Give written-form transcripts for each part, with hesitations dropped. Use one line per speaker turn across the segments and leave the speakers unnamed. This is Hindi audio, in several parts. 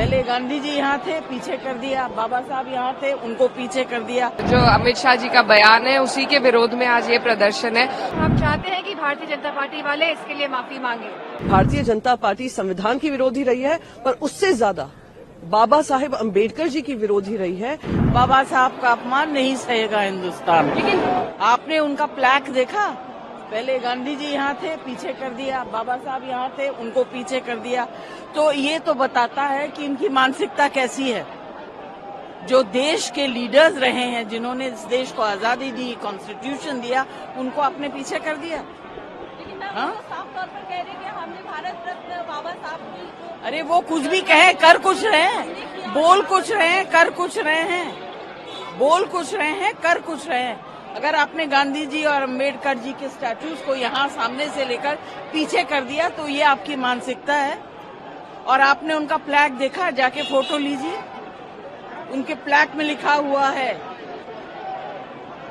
पहले गांधी जी यहाँ थे, पीछे कर दिया। बाबा साहब यहाँ थे, उनको पीछे कर दिया।
जो अमित शाह जी का बयान है उसी के विरोध में आज ये प्रदर्शन है।
हम चाहते हैं कि भारतीय जनता पार्टी वाले इसके लिए माफी मांगे।
भारतीय जनता पार्टी संविधान की विरोधी रही है, पर उससे ज्यादा बाबा साहेब अम्बेडकर जी की विरोधी रही है।
बाबा साहब का अपमान नहीं सहेगा हिंदुस्तान। लेकिन आपने उनका प्लैक देखा? पहले गांधी जी यहाँ थे, पीछे कर दिया। बाबा साहब यहाँ थे, उनको पीछे कर दिया। तो ये तो बताता है कि इनकी मानसिकता कैसी है। जो देश के लीडर्स रहे हैं, जिन्होंने इस देश को आजादी दी, कॉन्स्टिट्यूशन दिया, उनको आपने पीछे कर दिया। हाँ?
साफ तौर पर कह रहे हैं कि हमने भारत रत्न बाबा साहब की।
अरे वो कुछ भी कहे, कर कुछ रहे हैं, बोल कुछ रहे हैं, कर कुछ रहे हैं, बोल कुछ रहे हैं, कर कुछ रहे हैं। अगर आपने गांधी जी और अम्बेडकर जी के स्टैट्यूज को यहाँ सामने से लेकर पीछे कर दिया तो ये आपकी मानसिकता है। और आपने उनका फ्लैग देखा? जाके फोटो लीजिए। उनके फ्लैग में लिखा हुआ है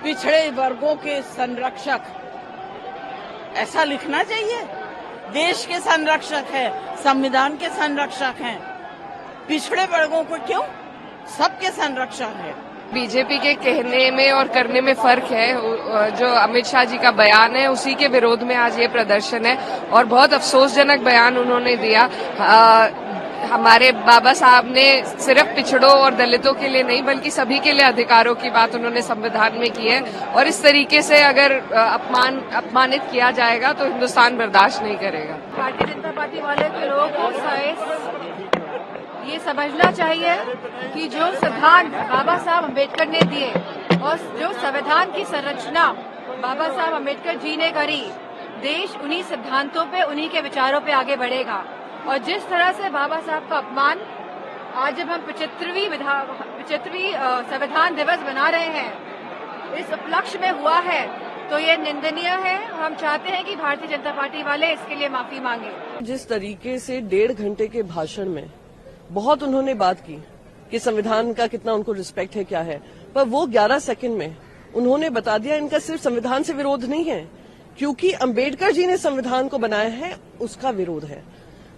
पिछड़े वर्गों के संरक्षक। ऐसा लिखना चाहिए। देश के संरक्षक है, संविधान के संरक्षक हैं। पिछड़े वर्गों को क्यों? सबके संरक्षक है।
बीजेपी के कहने में और करने में फर्क है। जो अमित शाह जी का बयान है उसी के विरोध में आज ये प्रदर्शन है और बहुत अफसोसजनक बयान उन्होंने दिया। हमारे बाबा साहब ने सिर्फ पिछड़ों और दलितों के लिए नहीं बल्कि सभी के लिए अधिकारों की बात उन्होंने संविधान में की है और इस तरीके से अगर अपमानित किया जाएगा तो हिंदुस्तान बर्दाश्त नहीं करेगा।
भारतीय जनता पार्टी वाले के लोग ये समझना चाहिए कि जो सिद्धांत बाबा साहब अम्बेडकर ने दिए और जो संविधान की संरचना बाबा साहब अम्बेडकर जी ने करी, देश उन्हीं सिद्धांतों पे, उन्हीं के विचारों पे आगे बढ़ेगा। और जिस तरह से बाबा साहब का अपमान आज जब हम 75वीं संविधान दिवस मना रहे हैं, इस उपलक्ष्य में हुआ है, तो ये निंदनीय है। हम चाहते हैं कि भारतीय जनता पार्टी वाले इसके लिए माफी मांगे।
जिस तरीके से 1.5 घंटे के भाषण में बहुत उन्होंने बात की कि संविधान का कितना उनको रिस्पेक्ट है, क्या है, पर वो 11 सेकंड में उन्होंने बता दिया इनका सिर्फ संविधान से विरोध नहीं है, क्योंकि अम्बेडकर जी ने संविधान को बनाया है, उसका विरोध है।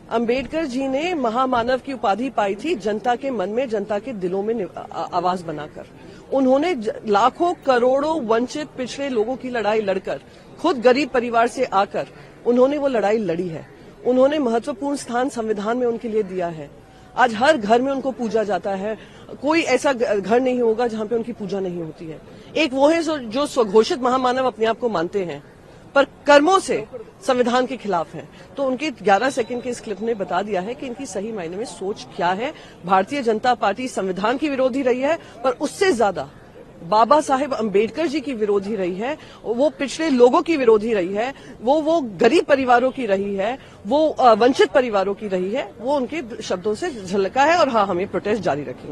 अम्बेडकर जी ने महामानव की उपाधि पाई थी जनता के मन में, जनता के दिलों में आवाज बनाकर। उन्होंने लाखों करोड़ों वंचित पिछड़े लोगों की लड़ाई लड़कर, खुद गरीब परिवार से आकर उन्होंने वो लड़ाई लड़ी है। उन्होंने महत्वपूर्ण स्थान संविधान में उनके लिए दिया है। आज हर घर में उनको पूजा जाता है। कोई ऐसा घर नहीं होगा जहां पे उनकी पूजा नहीं होती है। एक वो है जो स्वघोषित महामानव अपने आप को मानते हैं, पर कर्मों से संविधान के खिलाफ हैं। तो उनके 11 सेकंड के इस क्लिप ने बता दिया है कि इनकी सही मायने में सोच क्या है। भारतीय जनता पार्टी संविधान की विरोधी रही है, पर उससे ज्यादा बाबा साहेब अम्बेडकर जी की विरोधी रही है। वो पिछड़े लोगों की विरोधी रही है, वो गरीब परिवारों की रही है, वो वंचित परिवारों की रही है। वो उनके शब्दों से झलका है और हाँ, हम ये प्रोटेस्ट जारी रखेंगे।